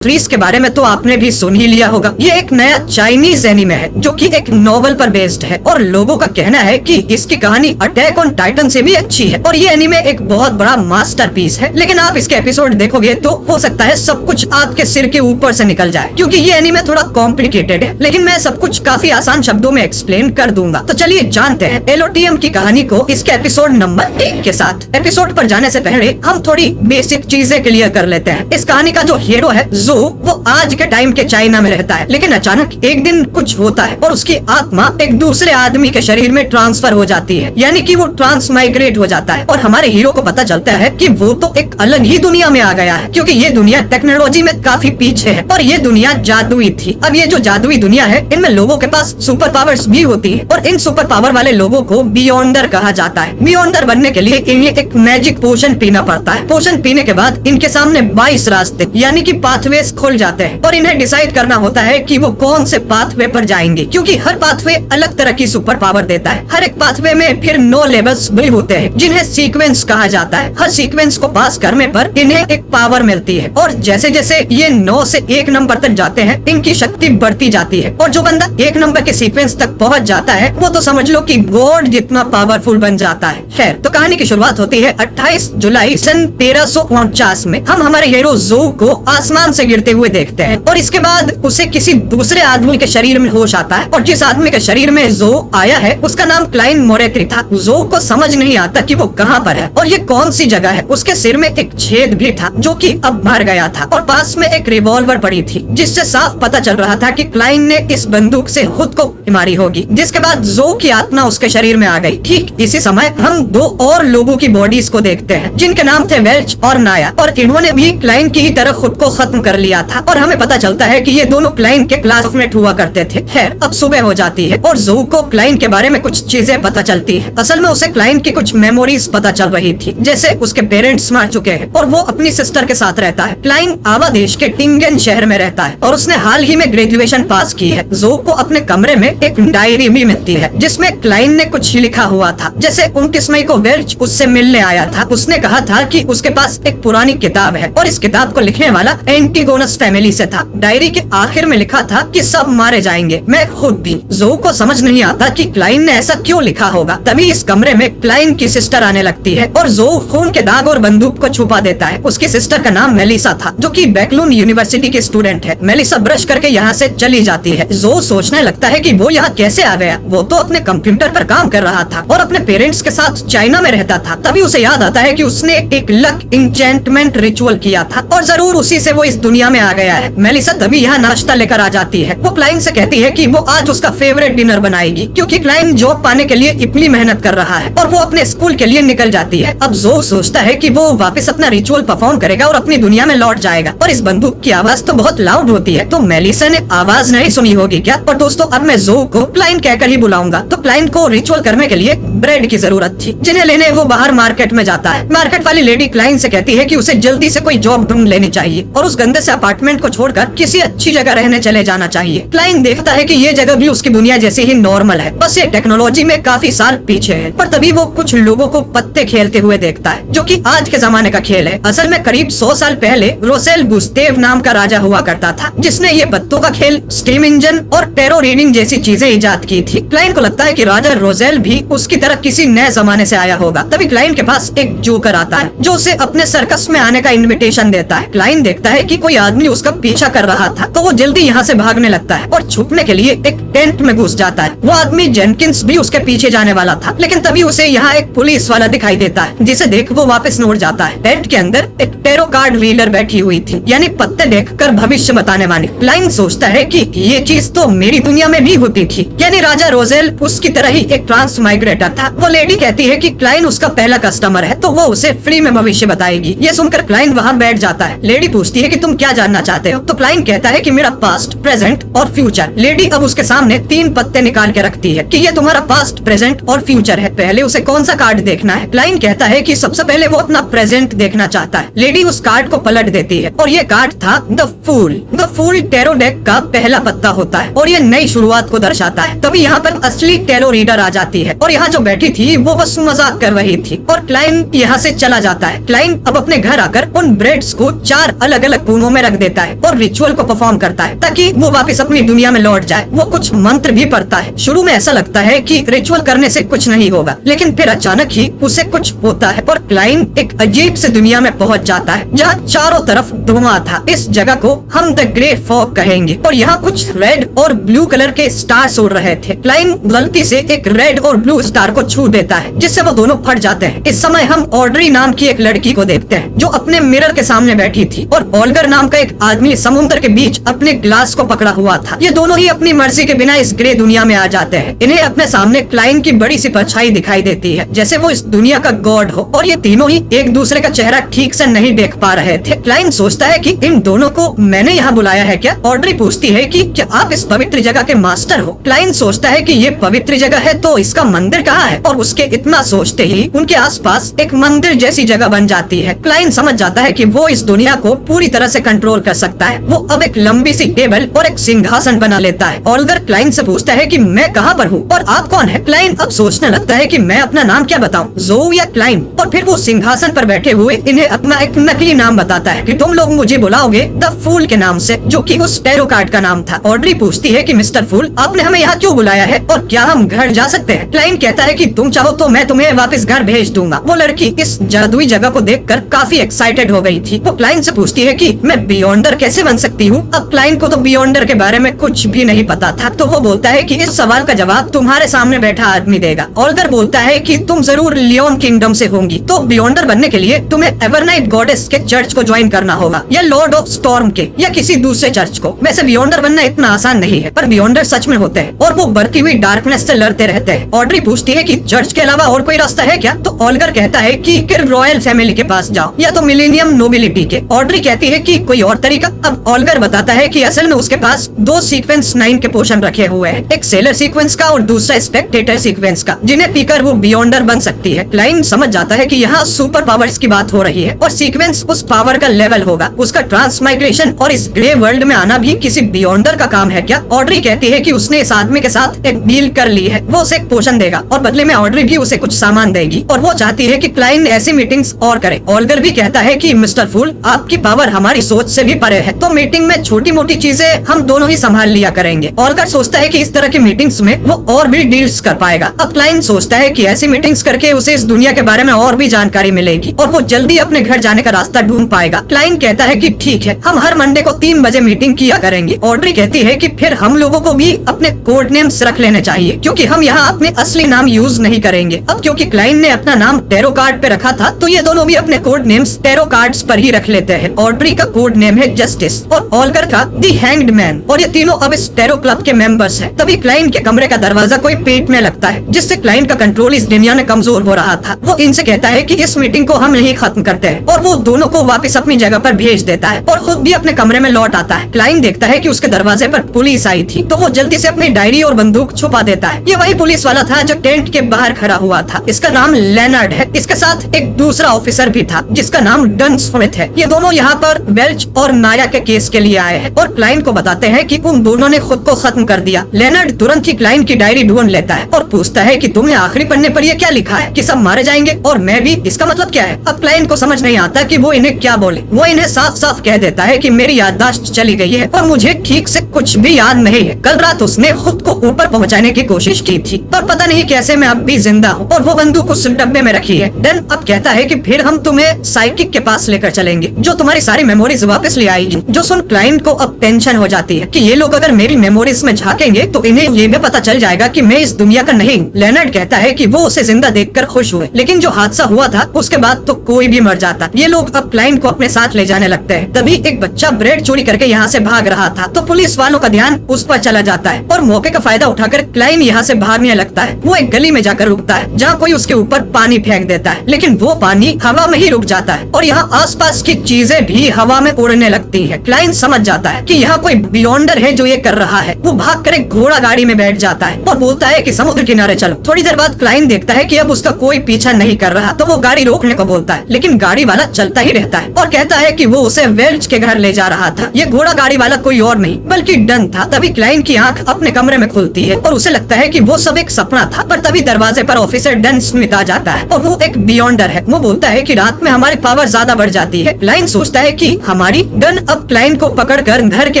Trees के बारे में तो आपने भी सुन ही लिया होगा। ये एक नया चाइनीज एनिमे है जो कि एक नॉवल पर बेस्ड है और लोगों का कहना है कि इसकी कहानी अटैक ऑन टाइटन से भी अच्छी है और ये एनिमे एक बहुत बड़ा मास्टरपीस है। लेकिन आप इसके एपिसोड देखोगे तो हो सकता है सब कुछ आपके सिर के ऊपर से निकल जाए, क्योंकि ये एनिमे थोड़ा कॉम्प्लिकेटेड है। लेकिन मैं सब कुछ काफी आसान शब्दों में एक्सप्लेन कर दूंगा। तो चलिए जानते हैं एलओटीएम की कहानी को इसके एपिसोड नंबर 1 के साथ। एपिसोड पर जाने से पहले हम थोड़ी बेसिक चीजें क्लियर कर लेते हैं। इस कहानी का जो हीरो है वो आज के टाइम के चाइना में रहता है, लेकिन अचानक एक दिन कुछ होता है और उसकी आत्मा एक दूसरे आदमी के शरीर में ट्रांसफर हो जाती है, यानी कि वो ट्रांस माइग्रेट हो जाता है। और हमारे हीरो को पता चलता है कि वो तो एक अलग ही दुनिया में आ गया है, क्योंकि ये दुनिया टेक्नोलॉजी में काफी पीछे है और ये दुनिया जादुई थी। अब ये जो जादुई दुनिया है, इनमें लोगों के पास सुपर पावर्स भी होती है और इन सुपर पावर वाले लोगों को बियॉन्डर कहा जाता है। बियॉन्डर बनने के लिए इन्हें एक मैजिक पोशन पीना पड़ता है। पोशन पीने के बाद इनके सामने 22 रास्ते यानी कि पाथवेज खुल जाते हैं और इन्हें डिसाइड करना होता है कि वो कौन से पाथवे पर जाएंगे, क्योंकि हर पाथवे अलग तरह की सुपर पावर देता है। हर एक पाथवे में फिर 9 लेवल्स भी होते हैं जिन्हें सीक्वेंस कहा जाता है। हर सीक्वेंस को पास करने पर इन्हें एक पावर मिलती है और जैसे जैसे ये 9 से 1 नंबर तक जाते हैं, इनकी शक्ति बढ़ती जाती है और जो बंदा 1 नंबर के सीक्वेंस तक पहुंच जाता है वो तो समझ लो कि गॉड जितना पावरफुल बन जाता है। खैर, तो कहानी की शुरुआत होती है 28 जुलाई सन 1349 में। हम हमारे हीरो जो को आसमान से गिरते हुए देखते हैं और इसके बाद उसे किसी दूसरे आदमी के शरीर में होश आता है और जिस आदमी के शरीर में जो आया है उसका नाम क्लाइन मोरेत्री था। जो को समझ नहीं आता कि वो कहाँ पर है और ये कौन सी जगह है। उसके सिर में एक छेद भी था जो कि अब भर गया था और पास में एक रिवॉल्वर पड़ी थी, जिससे साफ पता चल रहा था कि क्लाइन ने इस बंदूक से खुद को मारी होगी। जिसके बाद जो की आत्मा उसके शरीर में आ गई। ठीक इसी समय हम 2 और लोगों की बॉडीज को देखते हैं जिनके नाम थे वेल्च और नाया, और इन्होंने भी क्लाइन की ही तरह खुद को खत्म कर लिया था और हमें पता चलता है कि ये दोनों क्लाइन के क्लासमेट हुआ करते थे। खैर, अब सुबह हो जाती है और जो को क्लाइन के बारे में कुछ चीजें पता चलती है। असल में उसे क्लाइन की कुछ मेमोरीज पता चल रही थी, जैसे उसके पेरेंट्स मर चुके हैं और वो अपनी सिस्टर के साथ रहता है। क्लाइन आवा देश के टिंगन शहर में रहता है और उसने हाल ही में ग्रेजुएशन पास की है। जो को अपने कमरे में एक डायरी भी मिलती है जिसमें क्लाइन ने कुछ लिखा हुआ था। जैसे 29 मई को वेल्च उससे मिलने आया था। उसने कहा था कि उसके पास एक पुरानी किताब है और इस किताब को लिखने वाला एंटीगोनस फैमिली से था। डायरी के आखिर में लिखा था कि सब मारे जाएंगे, मैं खुद भी। जो को समझ नहीं आता कि क्लाइन ने ऐसा क्यों लिखा होगा। तभी इस कमरे में क्लाइन की सिस्टर आने लगती है और जो खून के दाग और बंदूक को छुपा देता है। उसकी सिस्टर का नाम मेलिसा था जो कि बैकलून यूनिवर्सिटी की स्टूडेंट है। मेलिसा ब्रश करके यहाँ से चली जाती है। जो सोचने लगता है कि वो यहाँ कैसे आ गया। वो तो अपने कंप्यूटर पर काम कर रहा था और अपने पेरेंट्स के साथ चाइना में रहता था। तभी उसे याद आता है कि उसने एक लक इंचेंटमेंट रिचुअल किया था और जरूर उसी से वो इस दुनिया में आ गया है। मेलिसा तभी यहाँ नाश्ता लेकर आ जाती है। वो क्लाइन से कहती है कि वो आज उसका फेवरेट डिनर बनाएगी, क्योंकि क्लाइन जॉब पाने के लिए इतनी मेहनत कर रहा है और वो अपने स्कूल के लिए निकल जाती है। अब जो सोचता है कि वो वापस अपना रिचुअल परफॉर्म करेगा और अपनी दुनिया में लौट जाएगा, और इस बंदूक की आवाज तो बहुत लाउड होती है, तो मेलिसा ने आवाज नहीं सुनी होगी क्या। और दोस्तों, अब मैं जो को क्लाइन कहकर ही बुलाऊंगा। तो क्लाइन को रिचुअल करने के लिए ब्रेड की जरूरत थी, जिन्हें लेने वो बाहर मार्केट में जाता है। मार्केट वाली लेडी क्लाइन से कहती है कि उसे जल्दी से कोई जॉब ढूंढ लेनी चाहिए और उस गंदे से अपार्टमेंट को छोड़कर किसी अच्छी जगह रहने चले जाना चाहिए। क्लाइन देखता है कि ये जगह भी उसकी दुनिया जैसी ही नॉर्मल है, बस ये टेक्नोलॉजी में काफी साल पीछे है। पर तभी वो कुछ लोगों को पत्ते खेलते हुए देखता है, जो कि आज के जमाने का खेल है। असल में करीब 100 साल पहले रोसेल गुस्तेव नाम का राजा हुआ करता था, जिसने ये पत्तों का खेल, स्टीम इंजन और टेरो रीडिंग जैसी चीजें इजाद की थी। क्लाइन को लगता है कि राजा रोसेल भी उसकी तरह किसी नए जमाने से आया होगा। तभी क्लाइन के पास एक जोकर आता है जो उसे अपने सर्कस में आने का इन्विटेशन देता है। क्लाइन देखता है कि कोई आदमी उसका पीछा कर रहा था, तो वो जल्दी यहाँ से भागने लगता है और छुपने के लिए एक टेंट में घुस जाता है। वो आदमी जेनकिंस भी उसके पीछे जाने वाला था, लेकिन तभी उसे यहाँ एक पुलिस वाला दिखाई देता है, जिसे देख वो वापस लौट जाता है। टेंट के अंदर एक टेरो कार्ड रीडर बैठी हुई थी, यानी पत्ते देखकर भविष्य बताने वाली। क्लाइन सोचता है कि ये चीज तो मेरी दुनिया में भी होती थी, यानी राजा रोजेल उसकी तरह ही एक ट्रांस माइग्रेटर था। वो लेडी कहती है कि क्लाइन उसका पहला कस्टमर है, तो वो उसे फ्री में भविष्य बताएगी। ये सुनकर क्लाइन वहाँ बैठ जाता है। लेडी पूछती है कि तुम क्या जानना चाहते हो, तो क्लाइन कहता है कि मेरा पास्ट, प्रेजेंट और फ्यूचर। लेडी अब उसके सामने 3 पत्ते निकाल के रखती है कि ये तुम्हारा पास्ट, प्रेजेंट और फ्यूचर है, पहले उसे कौन सा कार्ड देखना है। क्लाइन कहता है कि सबसे पहले वो अपना प्रेजेंट देखना चाहता है। लेडी उस कार्ड को पलट देती है और ये कार्ड था the fool. The fool tarot deck का पहला पत्ता होता है और ये नई शुरुआत को दर्शाता है। तभी यहाँ पर असली टेरो रीडर आ जाती है और यहाँ जो बैठी थी वो बस मजाक कर रही थी और क्लाइन यहाँ से चला जाता है। क्लाइन अब अपने घर आकर उन ब्रेड्स को 4 अलग अलग कोनों में रख देता है और रिचुअल को परफॉर्म करता है ताकि वो वापस अपनी दुनिया में लौट जाए। वो कुछ मंत्र भी पढ़ता है। शुरू में ऐसा लगता है कि रिचुअल करने से कुछ नहीं होगा, लेकिन फिर अचानक ही उसे कुछ होता है और क्लाइन एक अजीब से दुनिया में पहुंच जाता है जहाँ चारों तरफ धुआं था। इस जगह को हम द ग्रेट फॉग कहेंगे और यहाँ कुछ रेड और ब्लू कलर के स्टार्स उड़ रहे थे। क्लाइन गलती से एक रेड और ब्लू स्टार को छू देता है जिससे वो दोनों फट जाते हैं। इस समय हम ऑड्री नाम की एक लड़की को देखते हैं जो अपने मिरर के सामने बैठी थी और ऑल्गर नाम का एक आदमी समुद्र के बीच अपने ग्लास को पकड़ा हुआ था। ये दोनों ही अपनी मर्जी के बिना इस ग्रे दुनिया में आ जाते हैं। इन्हें अपने सामने क्लाइन की बड़ी सी परछाई दिखाई देती है जैसे वो इस दुनिया का गॉड हो और ये तीनों ही एक दूसरे का चेहरा ठीक से नहीं देख पा रहे थे। क्लाइन सोचता है कि इन दोनों को मैंने यहाँ बुलाया है क्या? ऑड्री पूछती है कि क्या आप इस पवित्र जगह के मास्टर हो? क्लाइन सोचता है कि ये पवित्र जगह है तो इसका मंदिर कहाँ है? और उसके इतना सोचते ही उनके आसपास एक मंदिर जैसी जगह बन जाती है। क्लाइन समझ जाता है कि वो इस दुनिया को पूरी तरह से कंट्रोल कर सकता है। वो अब एक लंबी सी टेबल और एक सिंहासन बना लेता है। ऑल्गर क्लाइन से पूछता है कि मैं कहाँ पर हूँ और आप कौन है? क्लाइन अब सोचने लगता है कि मैं अपना नाम क्या बताऊँ, ज़ो या क्लाइन? और फिर वो सिंहासन पर बैठे हुए इन्हें अपना एक नकली नाम बताता है कि तुम लोग मुझे बुलाओगे द फूल के नाम से, जो कि उस टैरो कार्ड का नाम था। ऑड्री पूछती है कि मिस्टर फूल, आपने हमें यहाँ क्यों बुलाया है और क्या हम घर जा सकते हैं? क्लाइन कहता है कि तुम चाहो तो मैं तुम्हें वापस घर भेज दूंगा। वो लड़की इस जादुई जगह को देखकर काफी एक्साइटेड हो गई थी। वो क्लाइन से पूछती है कि मैं बियॉन्डर कैसे बन सकती हूँ? अब क्लाइन को तो बियॉन्डर के बारे में कुछ भी नहीं पता था, तो वो बोलता है कि इस सवाल का जवाब तुम्हारे सामने बैठा आदमी देगा। ऑल्गर बोलता है कि तुम जरूर लियोन किंगडम से होंगी, तो बियॉन्डर बनने के लिए तुम्हें एवरनाइट गॉडेस के चर्च को ज्वाइन करना होगा या लॉर्ड ऑफ स्टॉर्म के या किसी दूसरे चर्च को। वैसे बियॉन्डर बनना इतना आसान नहीं है, पर बियॉन्डर सच में होते हैं और वो बढ़ती हुई डार्कनेस से लड़ते रहते हैं। ऑड्री पूछती है कि चर्च के अलावा और कोई रास्ता है क्या? तो ऑल्गर कहता है कि रॉयल फैमिली के पास जाओ या तो मिलेनियम नोबिलिटी के। ऑड्री कहती है कि कोई और तरीका? अब ऑल्गर बताता है कि असल में उसके पास दो सीक्वेंस 9 के पोशन रखे हुए हैं, एक सेलर सीक्वेंस का और दूसरा स्पेक्टेटर सीक्वेंस का, जिन्हें पीकर वो बियॉन्डर बन सकती है। क्लाइन समझ जाता है कि यहाँ सुपर पावर्स की बात हो रही है और सीक्वेंस उस पावर का लेवल होगा। उसका ट्रांसमाइग्रेशन और इस ग्रे वर्ल्ड में आना भी किसी बियॉन्डर का काम है क्या? ऑड्री कहती है कि उसने इस आदमी के साथ एक डील कर ली है, वो उसे एक पोशन देगा और बदले में ऑड्री भी उसे कुछ सामान देगी और वो चाहती है कि क्लाइन ऐसी मीटिंग्स और करे। ऑल्गर भी कहता है कि मिस्टर फूल, आपकी पावर हमारी सोच से भी परे है, तो मीटिंग में छोटी मोटी चीजें हम दोनों ही संभाल लिया करेंगे। ऑल्गर सोचता है कि इस तरह की मीटिंग्स में वो और भी डील्स कर पाएगा। अब क्लाइन सोचता है कि ऐसी मीटिंग्स करके उसे इस दुनिया के बारे में और भी जानकारी मिलेगी और वो जल्दी अपने घर जाने का रास्ता ढूंढ पाएगा। क्लाइन कहता है कि ठीक है, हम हर मंडे को 3 बजे मीटिंग किया करेंगे। ऑड्री कहती है कि फिर हम लोगों को भी अपने कोड नेम्स रख लेने चाहिए क्योंकि हम यहाँ अपने असली नाम यूज नहीं करेंगे। अब क्योंकि क्लाइन ने अपना नाम टैरो कार्ड पे रखा था, तो ये दोनों भी अपने कोड नेम्स टैरो कार्ड्स पर ही रख लेते हैं। ऑड्री का कोड नेम है जस्टिस और ऑल्गर का दी हैंग्ड मैन और ये तीनों अब इस टैरो क्लब के मेंबर्स हैं। तभी क्लाइन के कमरे का दरवाजा कोई पीटने लगता है जिससे क्लाइन का कंट्रोल इस दुनिया में कमजोर हो रहा था। वो इनसे कहता है कि इस मीटिंग को हम यहीं खत्म करते हैं और वो दोनों को वापस अपनी जगह पर भेज देता है और खुद भी अपने कमरे में लौट आता है। क्लाइन देखता है कि उसके दरवाजे पर पुलिस आई थी, तो वो जल्दी से अपनी डायरी और बंदूक छुपा देता है। ये वही पुलिस वाला था जो टेंट के बाहर खड़ा हुआ था। इसका नाम लेनर्ड है। इसके साथ एक दूसरा ऑफिसर भी था जिसका नाम डन स्मिथ है। ये दोनों यहाँ पर वेल्च और नाया के केस के लिए आए हैं और क्लाइन को बताते हैं कि उन दोनों ने खुद को खत्म कर दिया। लेनर्ड तुरंत ही क्लाइन की डायरी ढूंढ लेता है और पूछता है कि तुमने आखिरी पन्ने पर ये क्या लिखा है कि सब मारे जाएंगे और मैं भी, इसका मतलब क्या है? अब क्लाइन को समझ नहीं आता कि वो इन्हें क्या बोले। वो इन्हें साफ साफ कह देता है कि मेरी याददाश्त चली गई है और मुझे ठीक से कुछ भी याद नहीं है। कल रात उसने खुद को ऊपर पहुंचाने की कोशिश की थी पर पता नहीं कैसे मैं अब भी जिंदा हूँ और वो बंदूक उस डब्बे में रखी है। डन अब कहता है कि फिर हम तुम्हें साइकिक के पास लेकर चलेंगे जो तुम्हारी सारी मेमोरीज वापस ले आएगी। जो सुन क्लाइन को अब टेंशन हो जाती है कि ये लोग अगर मेरी मेमोरीज में झांकेंगे तो इन्हें ये भी पता चल जाएगा कि मैं इस दुनिया का नहीं। लेनर्ड कहता है कि वो उसे जिंदा देखकर खुश हुए, लेकिन जो हादसा हुआ था उसके बाद तो कोई भी मर जाता। ये लोग अब क्लाइन को अपने साथ ले जाने लगते हैं। तभी एक बच्चा ब्रेड चोरी करके यहाँ से भाग रहा था, तो पुलिस वालों का ध्यान उस पर चला जाता है और मौके का फायदा उठाकर क्लाइन यहाँ से भागने लगता है। वो एक गली में जाकर रुकता है जहाँ कोई उसके ऊपर पानी फेंक देता है, लेकिन वो पानी हवा में ही रुक जाता है और यहाँ आसपास की चीजें भी हवा में उड़ने लगती है। क्लाइन समझ जाता है कि यहाँ कोई बियॉन्डर है जो ये कर रहा है। वो भागकर एक घोड़ा गाड़ी में बैठ जाता है और बोलता है कि समुद्र किनारे चलो। थोड़ी देर बाद क्लाइन देखता है कि अब उसका कोई पीछा नहीं कर रहा, तो वो गाड़ी रोकने को बोलता है, लेकिन गाड़ी वाला चलता ही रहता है और कहता है कि वो उसे वेल्च के घर ले जा रहा था। ये घोड़ा गाड़ी वाला कोई और नहीं बल्कि डन था। तभी क्लाइन की आंख अपने कमरे में खुलती है और उसे लगता है कि वो सब एक सपना था, पर तभी दरवाजे पर ऑफिसर डन स्मिथ आ जाता है और वो एक बियॉन्डर है। वो बोलता है कि रात में हमारी पावर ज्यादा बढ़ जाती है। क्लाइन सोचता है कि हमारी। डन अब क्लाइंट को पकड़कर घर के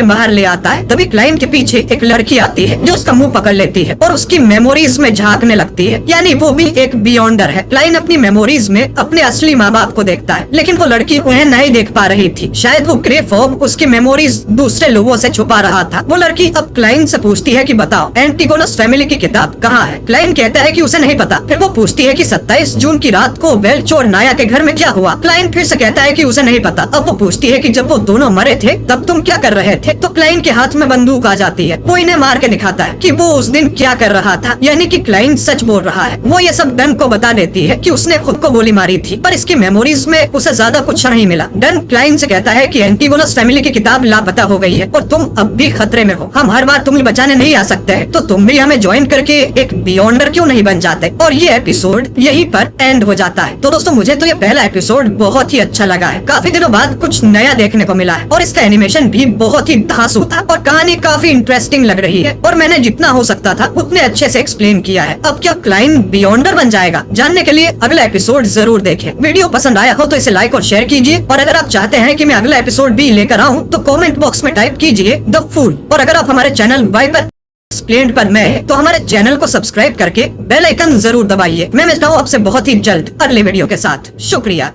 बाहर ले आता है। तभी क्लाइंट के पीछे एक लड़की आती है जो उसका मुंह पकड़ लेती है और उसकी मेमोरीज में झांकने लगती है, यानी वो भी एक बियॉन्डर है। क्लाइंट अपनी मेमोरीज में अपने असली माँ बाप को देखता है, लेकिन वो लड़की उन्हें नहीं देख पा रही थी। शायद वो ग्रे फॉग उसकी मेमोरीज दूसरे लोगों से छुपा रहा था। वो लड़की अब क्लाइंट से पूछती है कि बताओ एंटिगोनस फैमिली की किताब कहाँ है। क्लाइंट कहता है कि उसे नहीं पता। फिर वो पूछती है कि 27 जून की रात को बेलचोर नाया के घर में क्या हुआ। क्लाइंट फिर से कहता है कि उसे नहीं पता। अब वो पूछती है कि जब वो दोनों मरे थे तब तुम क्या कर रहे थे। तो क्लाइंट के हाथ में बंदूक आ जाती है। वो इन्हें मार के दिखाता है कि वो उस दिन क्या कर रहा था, यानी कि क्लाइंट सच बोल रहा है। वो ये सब डन को बता देती है कि उसने खुद को गोली मारी थी, पर इसकी मेमोरीज में उसे ज्यादा कुछ नहीं मिला। डन क्लाइंट से कहता है कि एंटिगोनस फैमिली की किताब लापता हो गई है और तुम अब भी खतरे में हो। हम हर बार तुम्हें बचाने नहीं आ सकते हैं, तो तुम भी हमें ज्वाइन करके एक बियॉन्डर क्यों नहीं बन जाते। और ये एपिसोड यहीं पर एंड हो जाता है। तो दोस्तों मुझे तो ये पहला एपिसोड बहुत ही अच्छा लगा है। काफी दिनों बाद कुछ नया देखने को मिला है और इसका एनिमेशन भी बहुत ही धांसू था और कहानी काफी इंटरेस्टिंग लग रही है और मैंने जितना हो सकता था उतने अच्छे से एक्सप्लेन किया है। अब क्या क्लाइंट बियॉन्डर बन जाएगा, जानने के लिए अगला एपिसोड जरूर देखें। वीडियो पसंद आया हो तो इसे लाइक और शेयर कीजिए और अगर आप चाहते हैं कि मैं अगला एपिसोड भी लेकर आऊं तो कमेंट बॉक्स में टाइप कीजिए द फूल। और अगर आप हमारे चैनल वाइपर एक्सप्लेन्ड पर नए हैं तो हमारे चैनल को सब्सक्राइब करके बेल आइकन जरूर दबाइए। मैं मिलता हूँ आपसे बहुत ही जल्द अगले वीडियो के साथ। शुक्रिया।